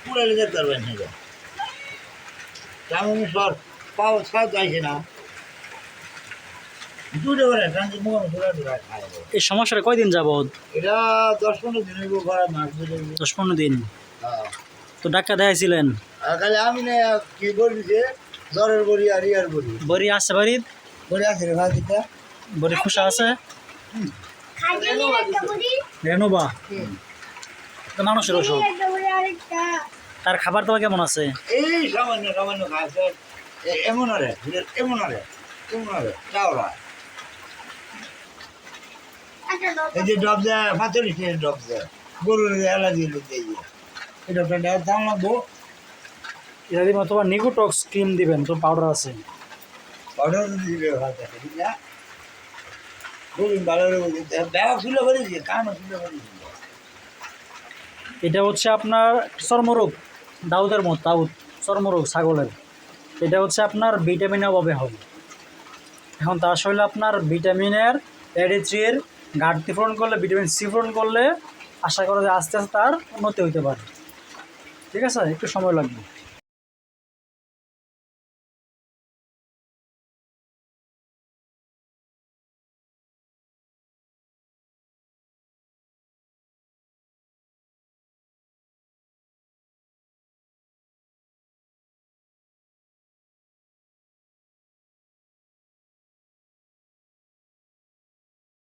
পুরালে যেতে পারবেন না তেমন সর পাও ছাড় যাইছে না দুটো করে ট্রান্সি মোকাম ঘোরা ঘোরা খায় এই সমস্যাটা কয়দিন যাবত? এটা 10-15 দিন হইব ঘোরা মাছ ধরে 10-15 দিন। হ্যাঁ তো ডাক্তার দেখাইছিলেন? আর খালি আমি না কি বলছি জ্বরের বড়ি আর ইয়ার বড়ি বড়ি আছে বাড়ির? বড়ি আছে রে ভাজিটা বড়ি খুশা আছে? রেনোভা তো মানুষের ওষুধ। তার খাবার দাবার কেমন আছে? এই সামান্য সামান্য খাচ্ছে এমন আরে এমন আরে এমন আরে চাওড়া এই যে ডব যায় 45 ডব যায় গরুর অ্যালার্জি লুকে এই ডবটা দাম লাগবো এটা দিয়ে তোমার নিকোটক্স ক্রিম দিবেন, তো পাউডার আছে। অর্ডার দিবে ভাতে ঠিক না বলুন ভালো করে ব্যাগ ছিল বলে দিয়ে কানও ছিল বলে এটা হচ্ছে আপনার চর্মরোগ, দাউদের মত দাউদ চর্মরোগ ছাগলের। এটা হচ্ছে আপনার ভিটামিনের অভাবে হবে। এখন তার শরীরে আপনার ভিটামিনের A3 ঘাটতি পূরণ করলে, ভিটামিন সি পূরণ করলে আশা করা যায় আস্তে আস্তে তার উন্নতি হইতে পারে। ঠিক আছে, একটু সময় লাগবে।